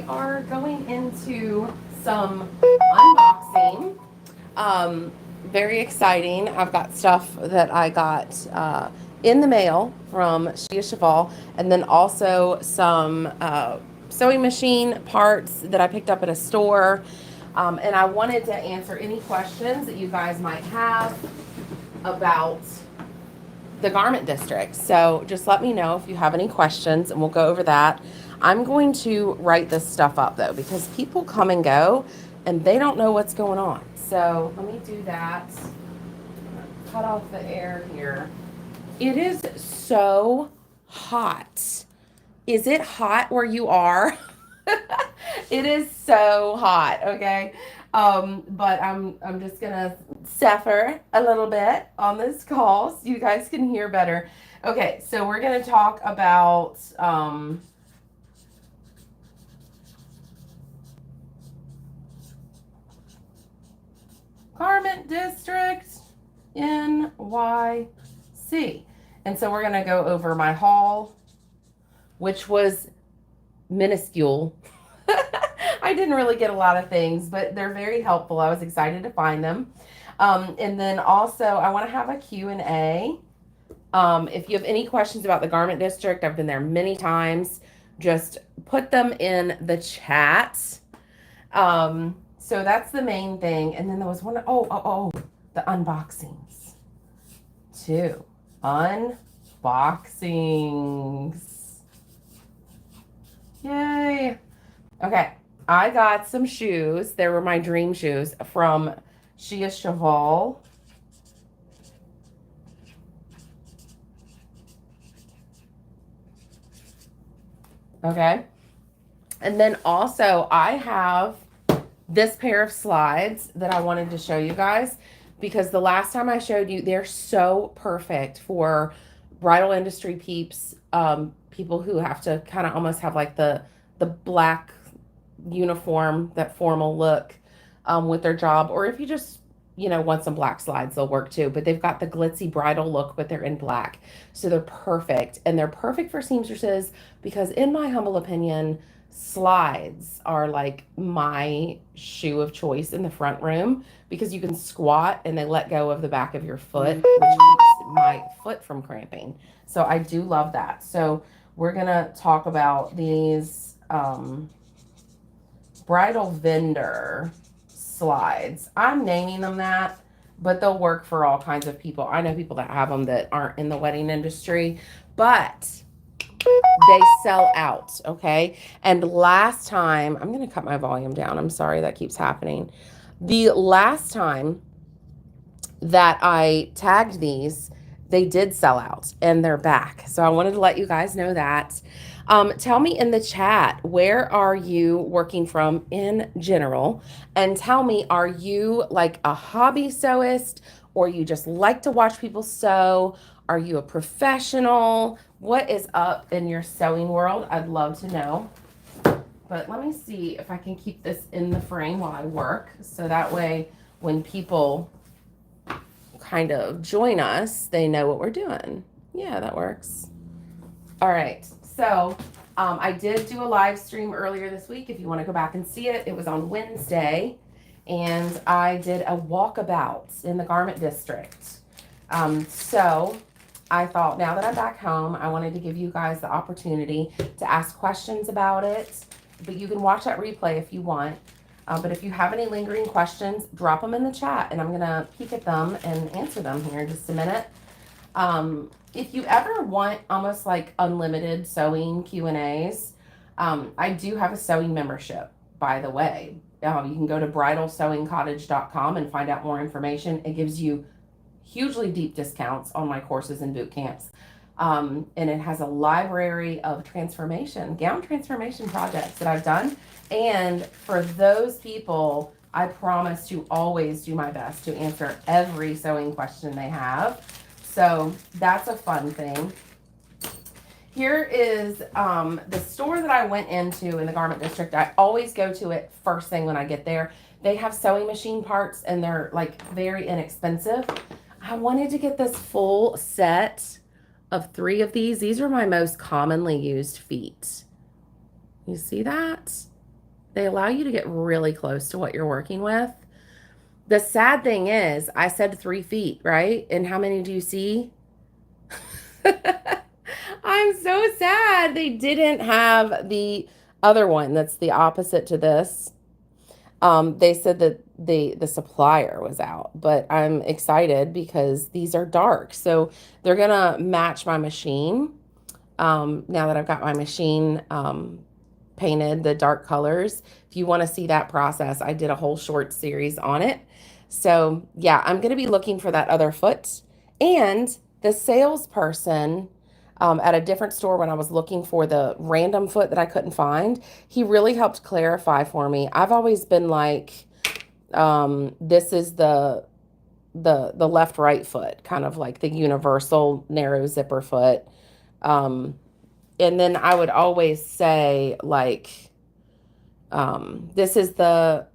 we are going into some unboxing. Very exciting. I've got stuff that I got in the mail from CHEVAL, and then also some sewing machine parts that I picked up at a store. And I wanted to answer any questions that you guys might have about the garment district. So just let me know if you have any questions and we'll go over that. I'm going to write this stuff up though, because people come and go and they don't know what's going on. So let me do that. Cut off the air here. It is so hot. Is it hot where you are? It is so hot, okay? But I'm just gonna suffer a little bit on this call so you guys can hear better. Okay, so we're gonna talk about Garment District, NYC. And so we're gonna go over my haul, which was minuscule. I didn't really get a lot of things, but they're very helpful. I was excited to find them. And then also I want to have a Q&A. If you have any questions about the Garment District, I've been there many times. Just put them in the chat. So that's the main thing. And then there was one, the unboxings. 2 unboxings. Yay. Okay, I got some shoes. They were my dream shoes from CHEVAL. Okay. And then also I have this pair of slides that I wanted to show you guys because the last time I showed you, they're so perfect for bridal industry peeps, people who have to kind of almost have like the black uniform, that formal look with their job, or if you just want some black slides, they'll work too. But they've got the glitzy bridal look, but they're in black, so they're perfect. And they're perfect for seamstresses because in my humble opinion, slides are like my shoe of choice in the front room because you can squat and they let go of the back of your foot, which keeps my foot from cramping. So I do love that. So we're gonna talk about these bridal vendor slides. I'm naming them that, but they'll work for all kinds of people. I know people that have them that aren't in the wedding industry, but they sell out, okay? And last time, I'm going to cut my volume down. I'm sorry that keeps happening. The last time that I tagged these, they did sell out and they're back. So I wanted to let you guys know that. Tell me in the chat, where are you working from in general? And tell me, are you like a hobby sewist or you just like to watch people sew? Are you a professional? What is up in your sewing world? I'd love to know. But let me see if I can keep this in the frame while I work. So that way when people kind of join us, they know what we're doing. Yeah, that works. All right. So I did do a live stream earlier this week. If you want to go back and see it, it was on Wednesday. And I did a walkabout in the Garment District. So I thought now that I'm back home, I wanted to give you guys the opportunity to ask questions about it. But you can watch that replay if you want. But if you have any lingering questions, drop them in the chat and I'm going to peek at them and answer them here in just a minute. If you ever want almost like unlimited sewing Q&As, I do have a sewing membership, by the way. You can go to bridalsewingcottage.com and find out more information. It gives you hugely deep discounts on my courses and boot camps. And it has a library of gown transformation projects that I've done. And for those people, I promise to always do my best to answer every sewing question they have. So that's a fun thing. Here is the store that I went into in the Garment District. I always go to it first thing when I get there. They have sewing machine parts and they're like very inexpensive. I wanted to get this full set of 3 of these. These are my most commonly used feet. You see that? They allow you to get really close to what you're working with. The sad thing is, I said 3 feet, right? And how many do you see? I'm so sad they didn't have the other one that's the opposite to this. They said that the supplier was out, but I'm excited because these are dark. So they're gonna match my machine. Now that I've got my machine painted the dark colors. If you want to see that process, I did a whole short series on it. So yeah, I'm going to be looking for that other foot. And the salesperson at a different store, when I was looking for the random foot that I couldn't find, he really helped clarify for me. I've always been like, this is the left right foot, kind of like the universal narrow zipper foot. And then I would always say like, this is the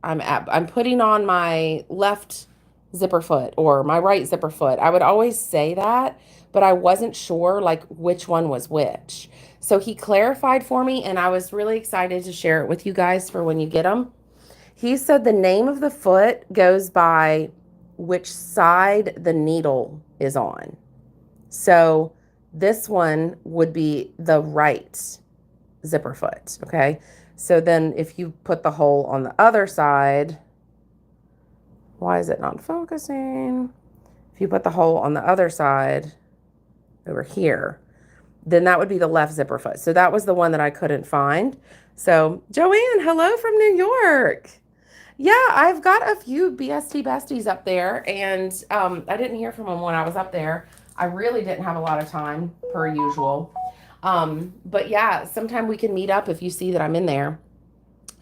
I'm putting on my left zipper foot or my right zipper foot. I would always say that, but I wasn't sure like which one was which. So he clarified for me, and I was really excited to share it with you guys for when you get them. He said the name of the foot goes by which side the needle is on. So this one would be the right zipper foot, okay? So then if you put the hole on the other side, why is it not focusing? If you put the hole on the other side over here, then that would be the left zipper foot. So that was the one that I couldn't find. So Joanne, hello from New York. Yeah, I've got a few BST besties up there, and I didn't hear from them when I was up there. I really didn't have a lot of time, per usual. But yeah, sometime we can meet up if you see that I'm in there.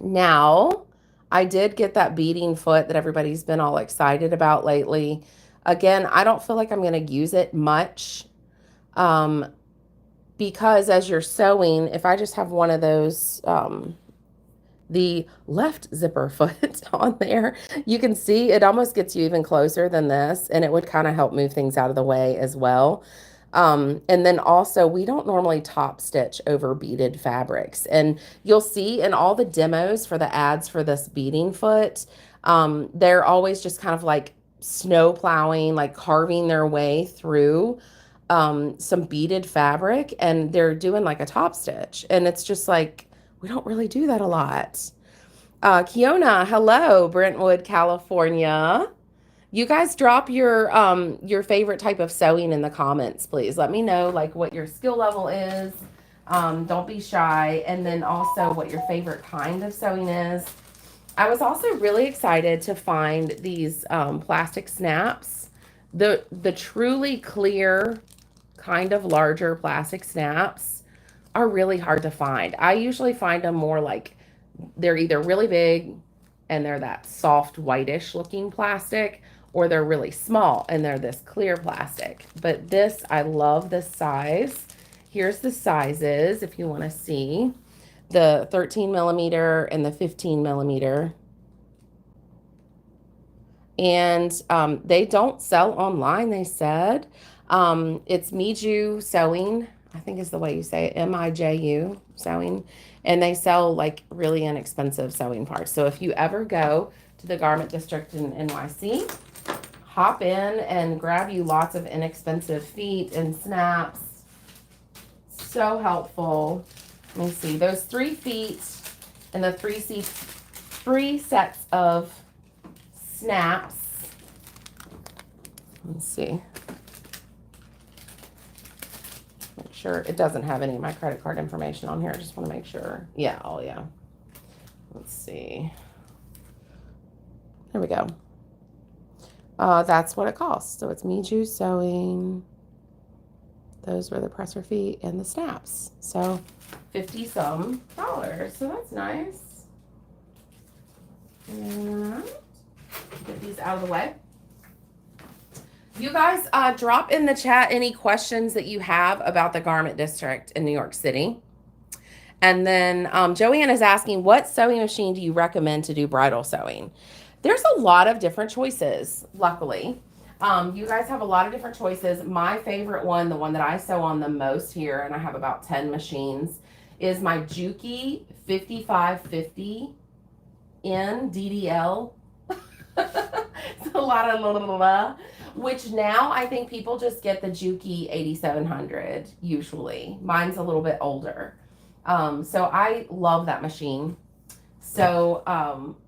Now, I did get that beading foot that everybody's been all excited about lately. Again, I don't feel like I'm going to use it much. Because as you're sewing, if I just have one of those, the left zipper foot on there, you can see it almost gets you even closer than this, and it would kind of help move things out of the way as well. And then also, we don't normally top stitch over beaded fabrics. And you'll see in all the demos for the ads for this beading foot, they're always just kind of like snow plowing, like carving their way through some beaded fabric, and they're doing like a top stitch. And it's just like, we don't really do that a lot. Kiona, hello, Brentwood, California. You guys drop your favorite type of sewing in the comments, please. Let me know like what your skill level is. Don't be shy. And then also what your favorite kind of sewing is. I was also really excited to find these plastic snaps. The truly clear kind of larger plastic snaps are really hard to find. I usually find them more like they're either really big and they're that soft whitish looking plastic, or they're really small and they're this clear plastic. But this, I love this size. Here's the sizes if you want to see. The 13 millimeter and the 15 millimeter. And they don't sell online, they said. It's Miju Sewing, I think is the way you say it, MIJU Sewing. And they sell like really inexpensive sewing parts. So if you ever go to the garment district in NYC, hop in and grab you lots of inexpensive feet and snaps. So helpful. Let me see, those 3 feet and the 3 sets of snaps. Let's see. Make sure it doesn't have any of my credit card information on here. I just want to make sure. Yeah, oh yeah. Let's see. There we go. That's what it costs. So it's Miju Sewing. Those were the presser feet and the snaps. So $50-some. So that's nice. And get these out of the way. You guys drop in the chat any questions that you have about the garment district in New York City. And then Joanne is asking, what sewing machine do you recommend to do bridal sewing? There's a lot of different choices, luckily. You guys have a lot of different choices. My favorite one, the one that I sew on the most here, and I have about 10 machines, is my Juki 5550 in DDL. It's a lot of la, which now I think people just get the Juki 8700 usually. Mine's a little bit older. So I love that machine. So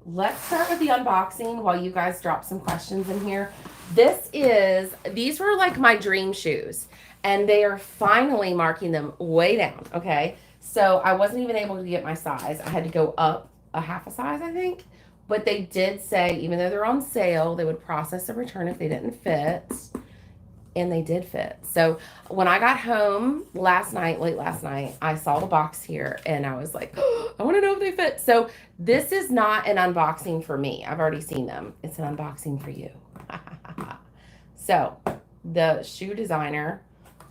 let's start with the unboxing while you guys drop some questions in here. These were like my dream shoes, and they are finally marking them way down, okay? So I wasn't even able to get my size. I had to go up a half a size, I think. But they did say, even though they're on sale, they would process a return if they didn't fit. And they did fit. So when I got home late last night, I saw the box here and I was like, oh, I want to know if they fit. So this is not an unboxing for me. I've already seen them. It's an unboxing for you. So the shoe designer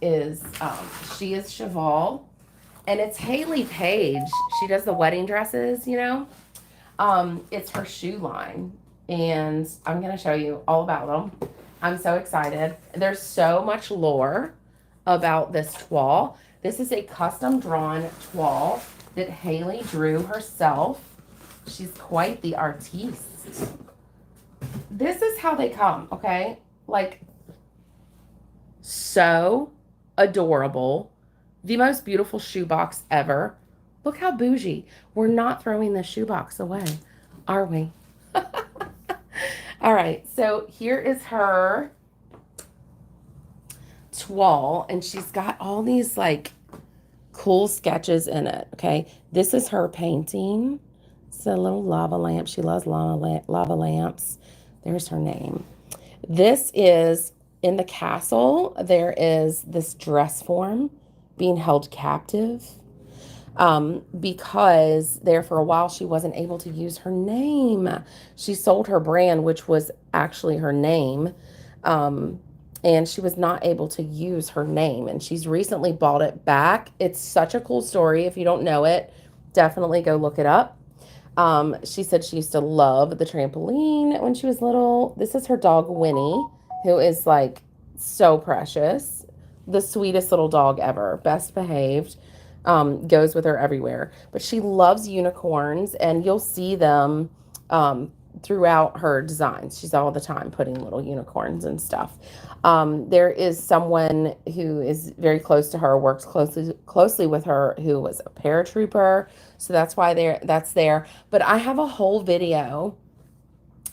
is, she is CHEVAL, and it's HAYLEY PAIGE. She does the wedding dresses, you know. It's her shoe line, and I'm going to show you all about them. I'm so excited. There's so much lore about this toile. This is a custom drawn toile that HAYLEY drew herself. She's quite the artiste. This is how they come, okay? Like, so adorable. The most beautiful shoebox ever. Look how bougie. We're not throwing this shoebox away, are we? All right, so here is her toile, and she's got all these like cool sketches in it, okay? This is her painting. It's a little lava lamp. She loves lava lamps. There's her name. This is in the castle. There is this dress form being held captive. Because there for a while she wasn't able to use her name. She sold her brand, which was actually her name, and she was not able to use her name, and she's recently bought it back. It's such a cool story. If you don't know it, definitely go look it up. She said she used to love the trampoline when she was little. This is her dog Winnie, who is like so precious, the sweetest little dog ever, best behaved. Goes with her everywhere. But she loves unicorns, and you'll see them throughout her designs. She's all the time putting little unicorns and stuff. There is someone who is very close to her, works closely with her, who was a paratrooper. So that's why that's there. But I have a whole video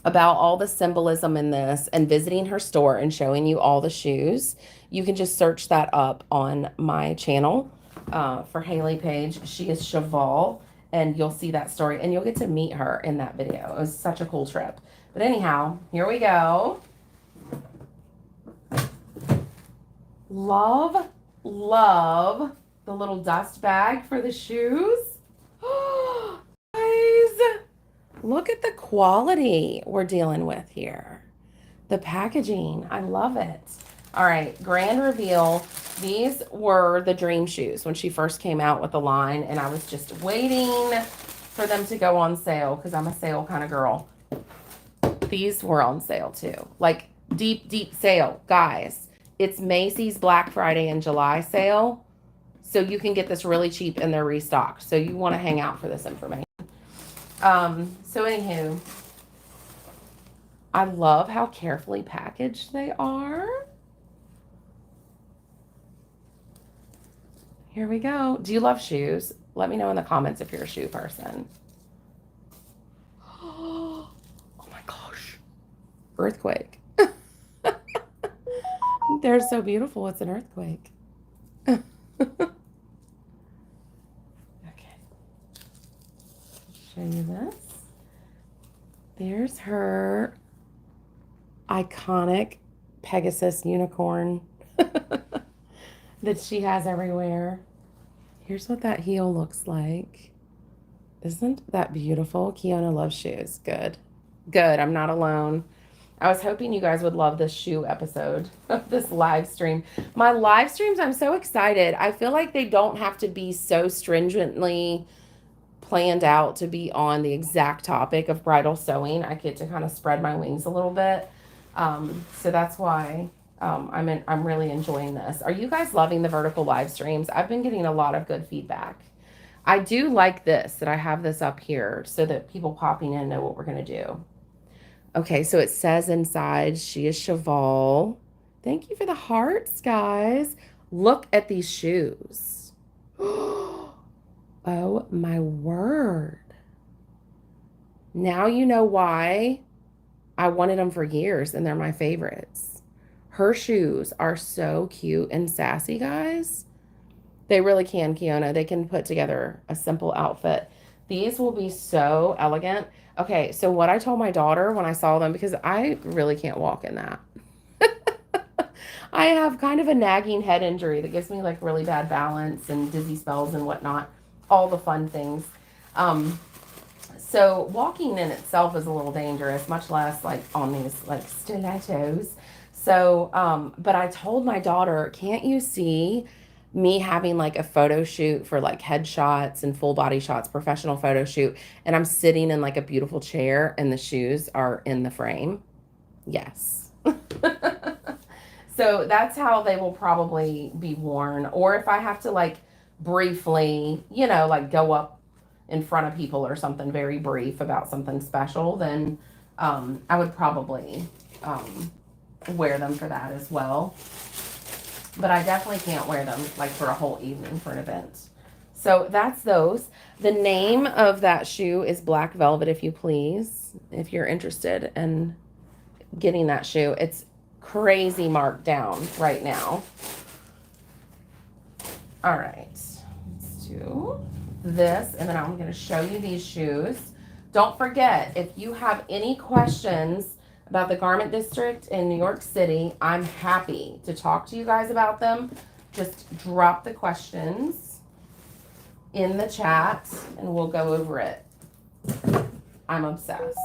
about all the symbolism in this and visiting her store and showing you all the shoes. You can just search that up on my channel. For HAYLEY PAIGE. She is CHEVAL, and you'll see that story, and you'll get to meet her in that video. It was such a cool trip. But anyhow, here we go. Love the little dust bag for the shoes. Guys, look at the quality we're dealing with here. The packaging, I love it. All right, grand reveal. These were the dream shoes when she first came out with the line, and I was just waiting for them to go on sale because I'm a sale kind of girl. These were on sale too. Like deep sale. Guys, it's Macy's Black Friday and July sale. So you can get this really cheap and they're restocked. So you want to hang out for this information. So anywho, I love how carefully packaged they are. Here we go. Do you love shoes? Let me know in the comments if you're a shoe person. Oh my gosh. Earthquake. They're so beautiful. It's an earthquake. Okay. Show you this. There's her iconic Pegasus unicorn that she has everywhere. Here's what that heel looks like. Isn't that beautiful? Kiana loves shoes. Good. I'm not alone. I was hoping you guys would love this shoe episode of this live stream. My live streams, I'm so excited. I feel like they don't have to be so stringently planned out to be on the exact topic of bridal sewing. I get to kind of spread my wings a little bit. So that's why I'm really enjoying this. Are you guys loving the vertical live streams? I've been getting a lot of good feedback. I do like this, that I have this up here so that people popping in know what we're going to do. Okay, so it says inside, she is Cheval. Thank you for the hearts, guys. Look at these shoes. Oh my word. Now you know why I wanted them for years and they're my favorites. Her shoes are so cute and sassy, guys. They really can, Kiona. They can put together a simple outfit. These will be so elegant. Okay, so what I told my daughter when I saw them, because I really can't walk in that. I have kind of a nagging head injury that gives me like really bad balance and dizzy spells and whatnot, all the fun things. So walking in itself is a little dangerous, much less like on these like stilettos. So, but I told my daughter, can't you see me having like a photo shoot for like headshots and full body shots, professional photo shoot, and I'm sitting in like a beautiful chair and the shoes are in the frame? Yes. So that's how they will probably be worn. Or if I have to like briefly, you know, like go up in front of people or something very brief about something special, then I would probably wear them for that as well. But I definitely can't wear them like for a whole evening for an event. So that's those. The name of that shoe is Black Velvet, if you please, if you're interested in getting that shoe. It's crazy marked down right now. All right, let's do this, and then I'm going to show you these shoes. Don't forget, if you have any questions about the garment district in New York City, I'm happy to talk to you guys about them. Just drop the questions in the chat and we'll go over it. I'm obsessed.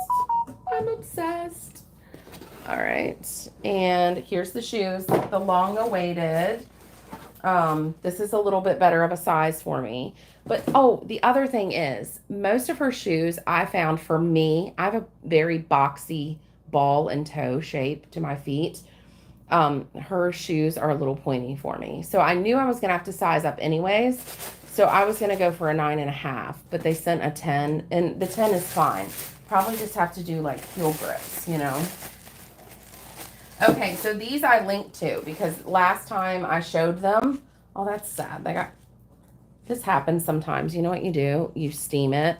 I'm obsessed. All right, and here's the shoes, the long awaited. This is a little bit better of a size for me. But, oh, the other thing is, most of her shoes I found for me, I have a very boxy ball and toe shape to my feet. Her shoes are a little pointy for me. So I knew I was going to have to size up anyways. So I was going to go for a 9.5, but they sent a 10, and the 10 is fine. Probably just have to do like heel grips, you know. Okay, so these I linked to because last time I showed them, oh, that's sad. This happens sometimes. You know what you do? You steam it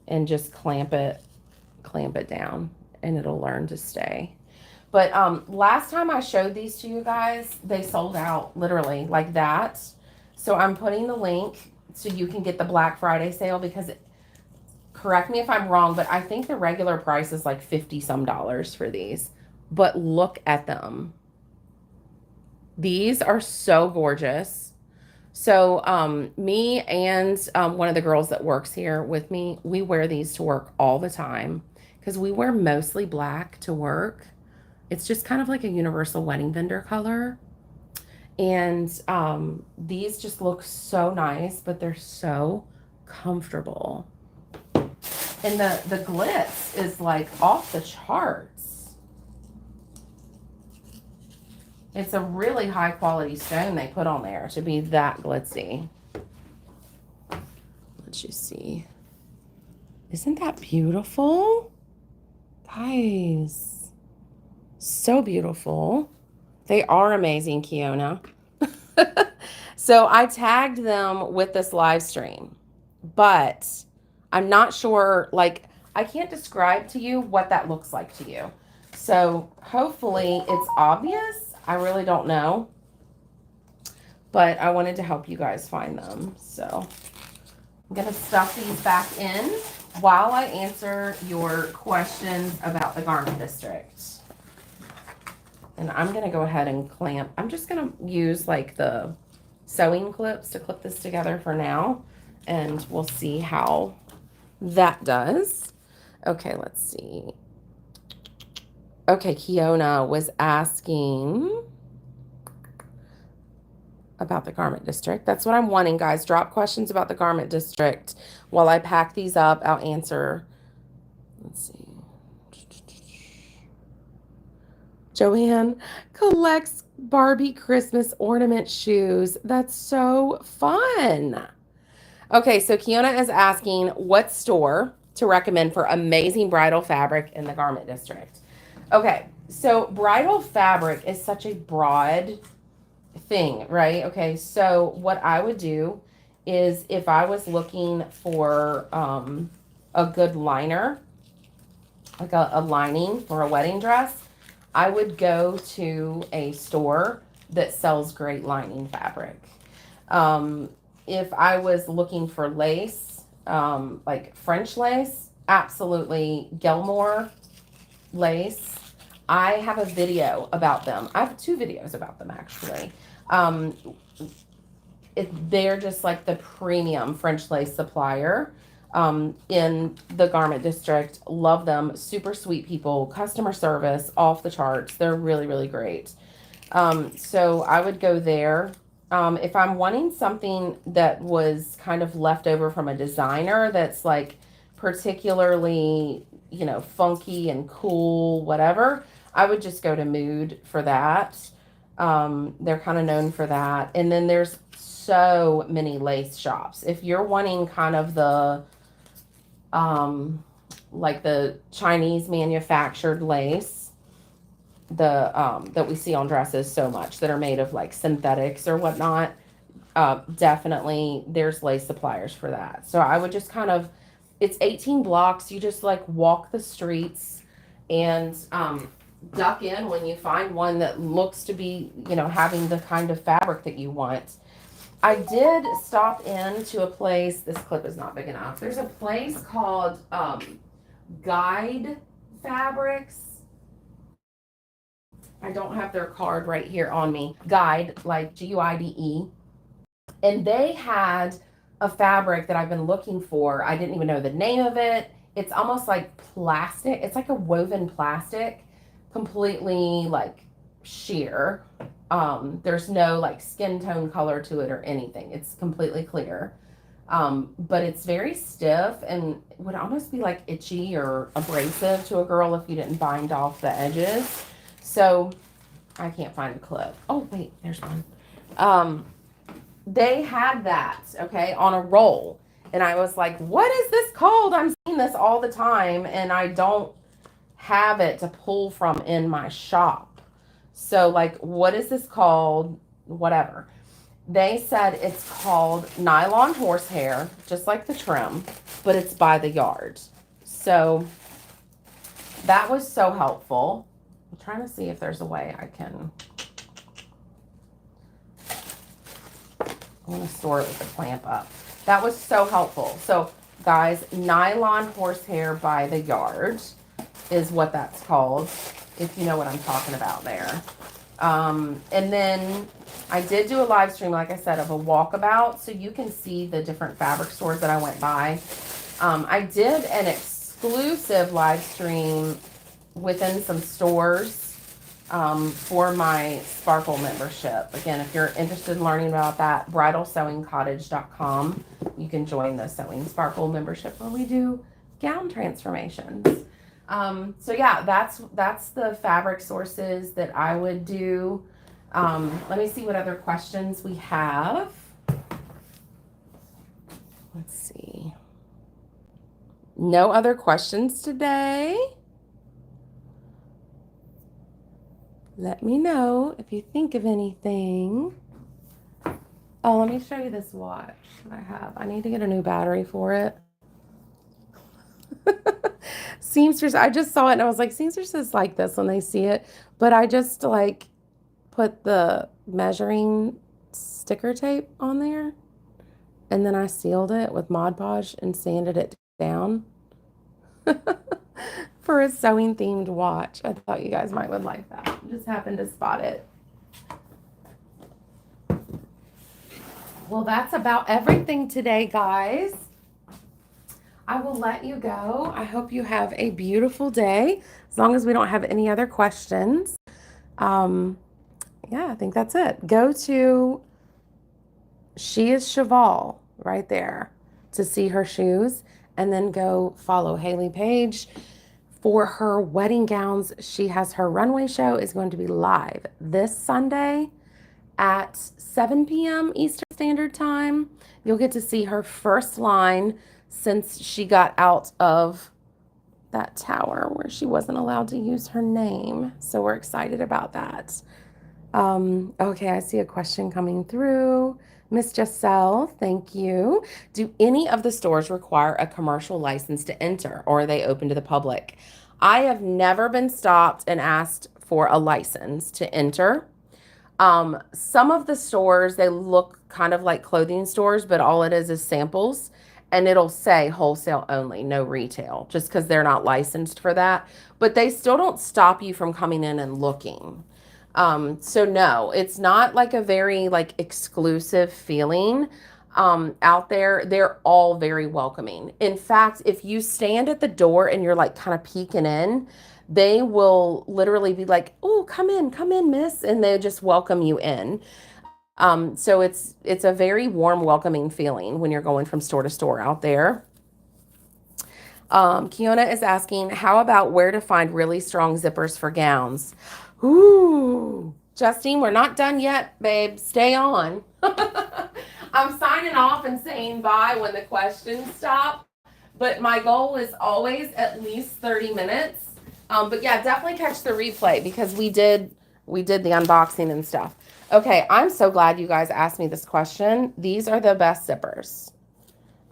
and just clamp it down and it'll learn to stay. But last time I showed these to you guys, they sold out literally like that. So I'm putting the link so you can get the Black Friday sale because correct me if I'm wrong, but I think the regular price is like $50 some for these. But look at them. These are so gorgeous. So me and one of the girls that works here with me, we wear these to work all the time because we wear mostly black to work. It's just kind of like a universal wedding vendor color. And these just look so nice, but they're so comfortable. And the glitz is like off the charts. It's a really high quality stone they put on there to be that glitzy. Let's just see. Isn't that beautiful? Guys, so beautiful. They are amazing, Kiona. So I tagged them with this live stream, but I'm not sure, like, I can't describe to you what that looks like to you. So hopefully it's obvious. I really don't know, but I wanted to help you guys find them. So I'm going to stuff these back in while I answer your questions about the garment district. And I'm going to go ahead and clamp. I'm just going to use like the sewing clips to clip this together for now, and we'll see how that does. Okay, let's see. Okay, Kiona was asking about the garment district. That's what I'm wanting, guys. Drop questions about the garment district. While I pack these up, I'll answer. Let's see. Joanne collects Barbie Christmas ornament shoes. That's so fun. Okay, so Kiona is asking what store to recommend for amazing bridal fabric in the garment district. Okay, so bridal fabric is such a broad thing, right? Okay, so what I would do is if I was looking for a good liner, like a lining for a wedding dress, I would go to a store that sells great lining fabric. Um, if I was looking for lace, like French lace, absolutely Gilmore lace. I have a video about them. I have 2 videos about them actually. Um, they're just like the premium French lace supplier in the garment district. Love them. Super sweet people. Customer service off the charts. They're really, really great. So I would go there. If I'm wanting something that was kind of left over from a designer that's like particularly, funky and cool, whatever, I would just go to Mood for that. They're kind of known for that. And then there's so many lace shops. If you're wanting kind of the, like the Chinese manufactured lace, that we see on dresses so much that are made of like synthetics or whatnot, definitely there's lace suppliers for that. So I would just kind of, it's 18 blocks. You just like walk the streets and duck in when you find one that looks to be, having the kind of fabric that you want. I did stop in to a place, this clip is not big enough. There's a place called Guide Fabrics. I don't have their card right here on me. Guide, like Guide. And they had a fabric that I've been looking for. I didn't even know the name of it. It's almost like plastic. It's like a woven plastic, completely like sheer. There's no like skin tone color to it or anything. It's completely clear. But it's very stiff and would almost be like itchy or abrasive to a girl if you didn't bind off the edges. So I can't find a clip. Oh, wait, there's one. They had that, okay, on a roll. And I was like, what is this called? I'm seeing this all the time and I don't have it to pull from in my shop. So, like, what is this called? Whatever. They said it's called nylon horsehair, just like the trim, but it's by the yard. So that was so helpful. I'm trying to see if there's a way I can. I'm going to store it with the clamp up. That was so helpful. So, guys, nylon horsehair by the yard is what that's called, if you know what I'm talking about there. And then I did do a live stream, like I said, of a walkabout, so you can see the different fabric stores that I went by. I did an exclusive live stream within some stores for my Sparkle membership. Again, if you're interested in learning about that, bridalsewingcottage.com. You can join the Sewing Sparkle membership where we do gown transformations. So yeah, that's the fabric sources that I would do. Let me see what other questions we have. Let's see. No other questions today. Let me know if you think of anything. Oh, let me show you this watch that I have. I need to get a new battery for it. Seamstress, I just saw it and I was like, Seamstress is like this when they see it. But I just like put the measuring sticker tape on there. And then I sealed it with Mod Podge and sanded it down. For a sewing themed watch. I thought you guys might would like that. Just happened to spot it. Well, that's about everything today, guys. I will let you go. I hope you have a beautiful day. As long as we don't have any other questions. Yeah, I think that's it. Go to She is CHEVAL right there to see her shoes. And then go follow Haley Paige for her wedding gowns. She has her runway show is going to be live this Sunday at 7 p.m. Eastern Standard Time. You'll get to see her first line since she got out of that tower where she wasn't allowed to use her name. So we're excited about that. Okay, I see a question coming through. Miss Giselle, thank you. Do any of the stores require a commercial license to enter, or are they open to the public? I have never been stopped and asked for a license to enter. Some of the stores, they look kind of like clothing stores, but all it is samples, and it'll say wholesale only, no retail, just because they're not licensed for that. But they still don't stop you from coming in and looking. So no, it's not like a very like exclusive feeling out there. They're all very welcoming. In fact, if you stand at the door and you're like kind of peeking in, they will literally be like, "Oh, come in, miss," and they just welcome you in. So it's a very warm, welcoming feeling when you're going from store to store out there. Kiona is asking, how about where to find really strong zippers for gowns? Ooh, Justine, we're not done yet, babe. Stay on. I'm signing off and saying bye when the questions stop, but my goal is always at least 30 minutes. But yeah, definitely catch the replay because we did the unboxing and stuff. Okay, I'm so glad you guys asked me this question. These are the best zippers.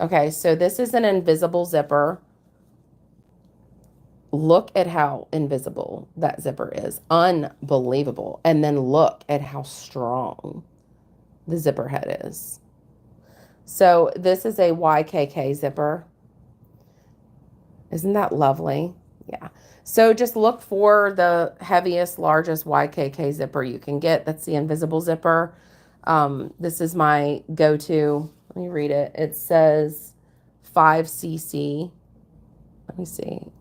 Okay, so this is an invisible zipper. Look at how invisible that zipper is. Unbelievable. And then look at how strong the zipper head is. So this is a YKK zipper. Isn't that lovely? Yeah. So just look for the heaviest, largest YKK zipper you can get. That's the invisible zipper. This is my go-to. Let me read it. It says 5cc. Let me see.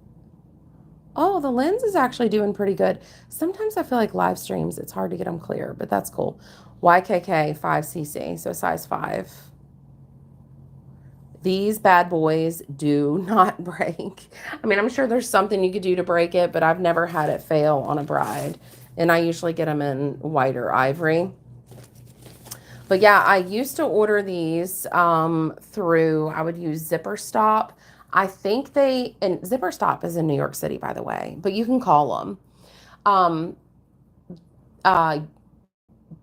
Oh, the lens is actually doing pretty good. Sometimes I feel like live streams, it's hard to get them clear, but that's cool. YKK 5cc, so size 5. These bad boys do not break. I mean, I'm sure there's something you could do to break it, but I've never had it fail on a bride. And I usually get them in white or ivory. But yeah, I used to order these through, I would use Zipper Stop. I think and Zipper Stop is in New York City, by the way, but you can call them.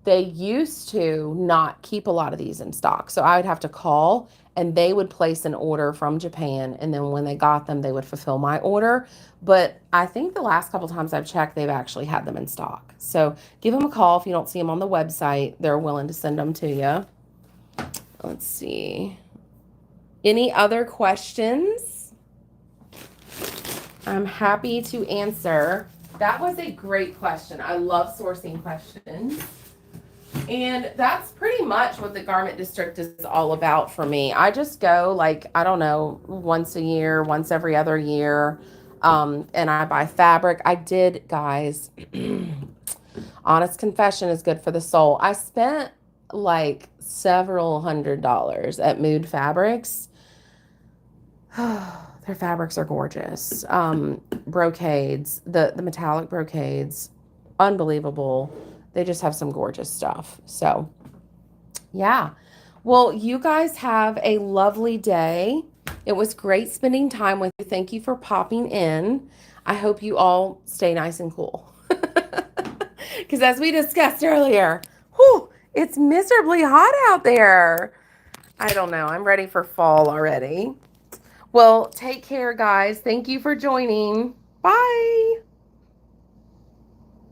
They used to not keep a lot of these in stock. So I would have to call and they would place an order from Japan. And then when they got them, they would fulfill my order. But I think the last couple times I've checked, they've actually had them in stock. So give them a call if you don't see them on the website. They're willing to send them to you. Let's see. Any other questions? I'm happy to answer. That was a great question. I love sourcing questions. And that's pretty much what the garment district is all about for me. I just go like, I don't know, once a year, once every other year. And I buy fabric. I did, guys, honest confession is good for the soul. I spent like several $100s at Mood Fabrics. Their fabrics are gorgeous. Brocades, the metallic brocades, unbelievable. They just have some gorgeous stuff. So, yeah. Well, you guys have a lovely day. It was great spending time with you. Thank you for popping in. I hope you all stay nice and cool. Because as we discussed earlier, whew, it's miserably hot out there. I don't know. I'm ready for fall already. Well, take care, guys. Thank you for joining. Bye.